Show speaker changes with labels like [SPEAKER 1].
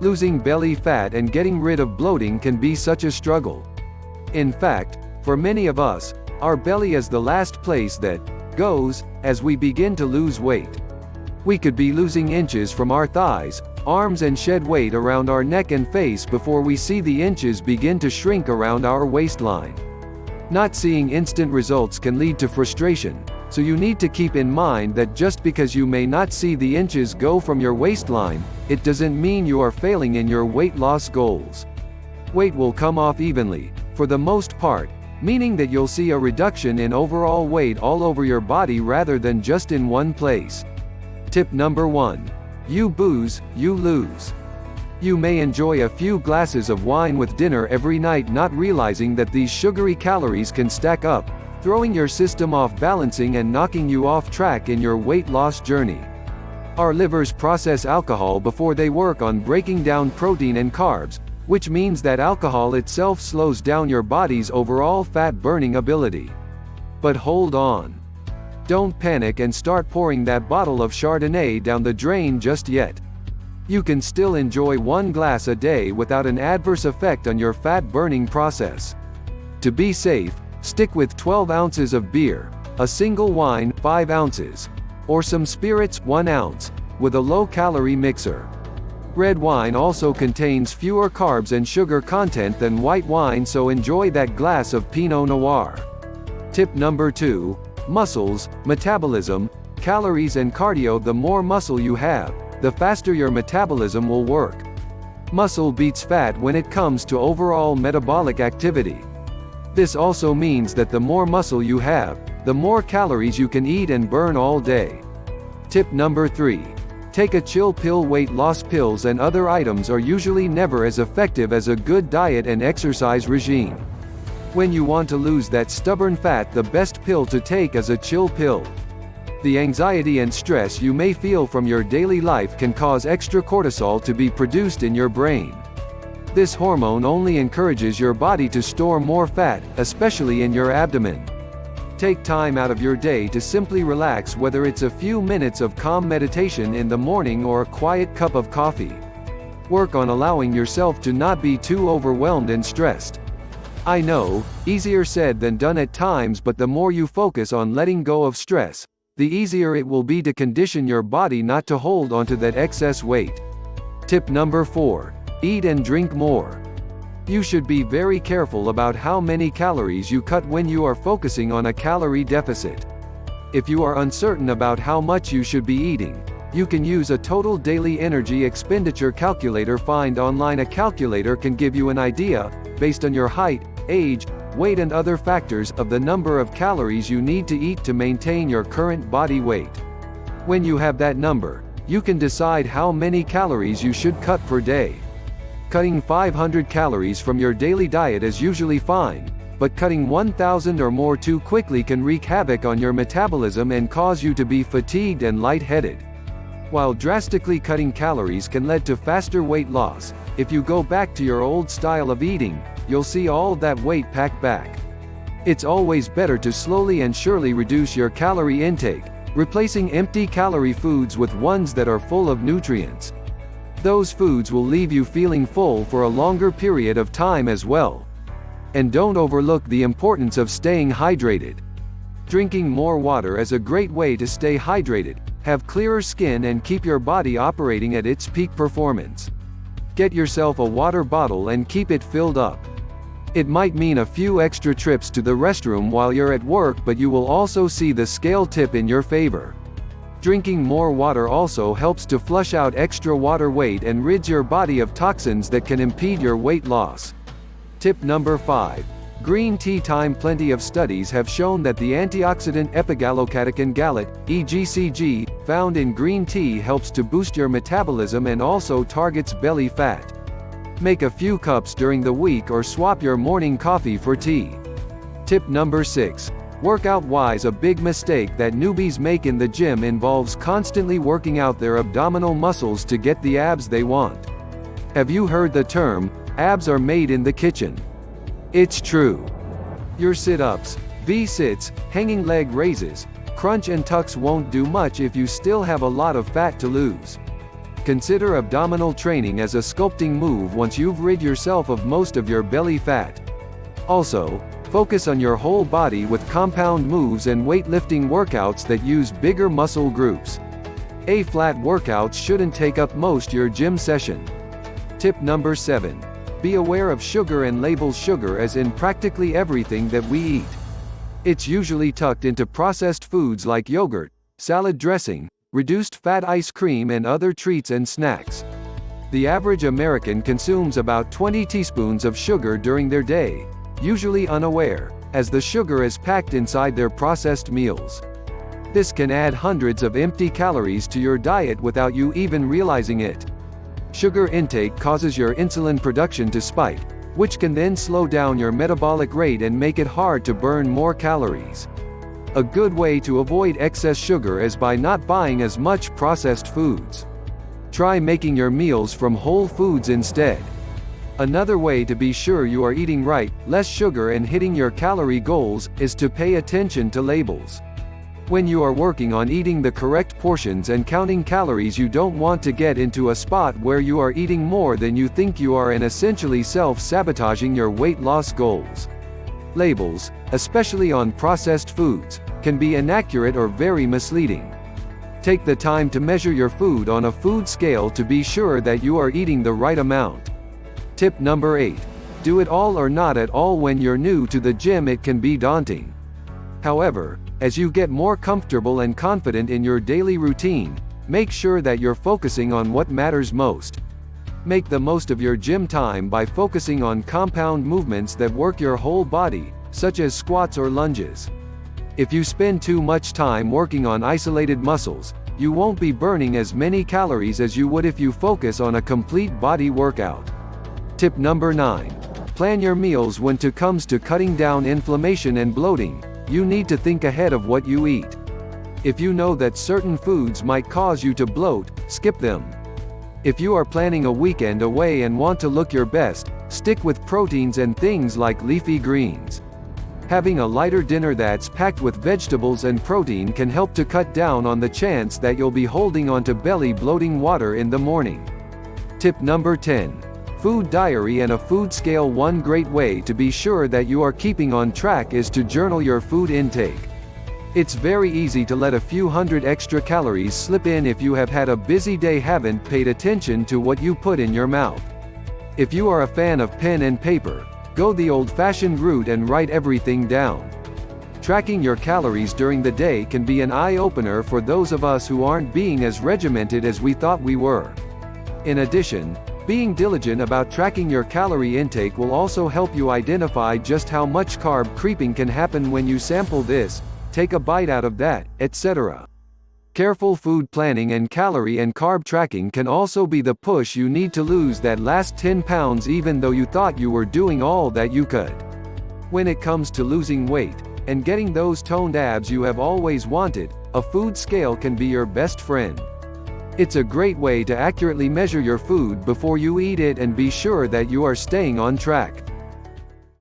[SPEAKER 1] Losing belly fat and getting rid of bloating can be such a struggle. In fact, for many of us, our belly is the last place that goes as we begin to lose weight. We could be losing inches from our thighs, arms and shed weight around our neck and face before we see the inches begin to shrink around our waistline. Not seeing instant results can lead to frustration, so you need to keep in mind that just because you may not see the inches go from your waistline, it doesn't mean you are failing in your weight loss goals. Weight will come off evenly, for the most part, meaning that you'll see a reduction in overall weight all over your body rather than just in one place. Tip number 1. You booze, you lose. You may enjoy a few glasses of wine with dinner every night, not realizing that these sugary calories can stack up, throwing your system off balancing and knocking you off track in your weight loss journey. Our livers process alcohol before they work on breaking down protein and carbs, which means that alcohol itself slows down your body's overall fat-burning ability. But hold on. Don't panic and start pouring that bottle of Chardonnay down the drain just yet. You can still enjoy 1 glass a day without an adverse effect on your fat-burning process. To be safe, stick with 12 ounces of beer, a single wine 5 ounces, or some spirits 1 ounce, with a low-calorie mixer. Red wine also contains fewer carbs and sugar content than white wine, so enjoy that glass of Pinot Noir. Tip number 2. Muscles, metabolism, calories and cardio. The more muscle you have, the faster your metabolism will work. Muscle beats fat when it comes to overall metabolic activity. This also means that the more muscle you have, the more calories you can eat and burn all day. Tip number 3. Take a chill pill. Weight loss pills and other items are usually never as effective as a good diet and exercise regime. When you want to lose that stubborn fat, the best pill to take is a chill pill. The anxiety and stress you may feel from your daily life can cause extra cortisol to be produced in your brain. This hormone only encourages your body to store more fat, especially in your abdomen. Take time out of your day to simply relax, whether it's a few minutes of calm meditation in the morning or a quiet cup of coffee. Work on allowing yourself to not be too overwhelmed and stressed. I know, easier said than done at times, but the more you focus on letting go of stress, the easier it will be to condition your body not to hold onto that excess weight. Tip number 4. Eat and drink more. You should be very careful about how many calories you cut when you are focusing on a calorie deficit. If you are uncertain about how much you should be eating, you can use a total daily energy expenditure calculator. Find online. A calculator can give you an idea, based on your height, age, weight and other factors, of the number of calories you need to eat to maintain your current body weight. When you have that number, you can decide how many calories you should cut per day. Cutting 500 calories from your daily diet is usually fine, but cutting 1,000 or more too quickly can wreak havoc on your metabolism and cause you to be fatigued and lightheaded. While drastically cutting calories can lead to faster weight loss, if you go back to your old style of eating, you'll see all that weight packed back. It's always better to slowly and surely reduce your calorie intake, replacing empty calorie foods with ones that are full of nutrients. Those foods will leave you feeling full for a longer period of time as well. And don't overlook the importance of staying hydrated. Drinking more water is a great way to stay hydrated, have clearer skin and keep your body operating at its peak performance. Get yourself a water bottle and keep it filled up. It might mean a few extra trips to the restroom while you're at work, but you will also see the scale tip in your favor. Drinking more water also helps to flush out extra water weight and rids your body of toxins that can impede your weight loss. Tip number 5. Green tea time. Plenty of studies have shown that the antioxidant epigallocatechin gallate, EGCG, found in green tea helps to boost your metabolism and also targets belly fat. Make a few cups during the week or swap your morning coffee for tea. Tip number 6. Workout-wise, a big mistake that newbies make in the gym involves constantly working out their abdominal muscles to get the abs they want. Have you heard the term, abs are made in the kitchen? It's true. Your sit-ups, V-sits, hanging leg raises, crunch and tucks won't do much if you still have a lot of fat to lose. consider abdominal training as a sculpting move once you've rid yourself of most of your belly fat. Also, focus on your whole body with compound moves and weightlifting workouts that use bigger muscle groups. A-flat workouts shouldn't take up most your gym session. Tip number 7. Be aware of sugar and label sugar as in practically everything that we eat. It's usually tucked into processed foods like yogurt, salad dressing, reduced fat ice cream and other treats and snacks. The average American consumes about 20 teaspoons of sugar during their day, usually unaware, as the sugar is packed inside their processed meals. This can add hundreds of empty calories to your diet without you even realizing it. Sugar intake causes your insulin production to spike, which can then slow down your metabolic rate and make it hard to burn more calories. A good way to avoid excess sugar is by not buying as much processed foods. Try making your meals from whole foods instead. Another way to be sure you are eating right, less sugar and hitting your calorie goals, is to pay attention to labels. When you are working on eating the correct portions and counting calories, you don't want to get into a spot where you are eating more than you think you are and essentially self-sabotaging your weight loss goals. Labels, especially on processed foods, can be inaccurate or very misleading. Take the time to measure your food on a food scale to be sure that you are eating the right amount. Tip number 8. Do it all or not at all. When you're new to the gym, it can be daunting. However, as you get more comfortable and confident in your daily routine, make sure that you're focusing on what matters most. Make the most of your gym time by focusing on compound movements that work your whole body, such as squats or lunges. If you spend too much time working on isolated muscles, you won't be burning as many calories as you would if you focus on a complete body workout. Tip number 9. Plan your meals. When it comes to cutting down inflammation and bloating, you need to think ahead of what you eat. If you know that certain foods might cause you to bloat, skip them. If you are planning a weekend away and want to look your best, stick with proteins and things like leafy greens. Having a lighter dinner that's packed with vegetables and protein can help to cut down on the chance that you'll be holding onto belly bloating water in the morning. Tip number 10. Food diary and a food scale. One great way to be sure that you are keeping on track is to journal your food intake. It's very easy to let a few hundred extra calories slip in if you have had a busy day, haven't paid attention to what you put in your mouth. If you are a fan of pen and paper, go the old-fashioned route and write everything down. Tracking your calories during the day can be an eye-opener for those of us who aren't being as regimented as we thought we were. In addition, being diligent about tracking your calorie intake will also help you identify just how much carb creeping can happen when you sample this, take a bite out of that, etc. Careful food planning and calorie and carb tracking can also be the push you need to lose that last 10 pounds even though you thought you were doing all that you could. When it comes to losing weight, and getting those toned abs you have always wanted, a food scale can be your best friend. It's a great way to accurately measure your food before you eat it and be sure that you are staying on track.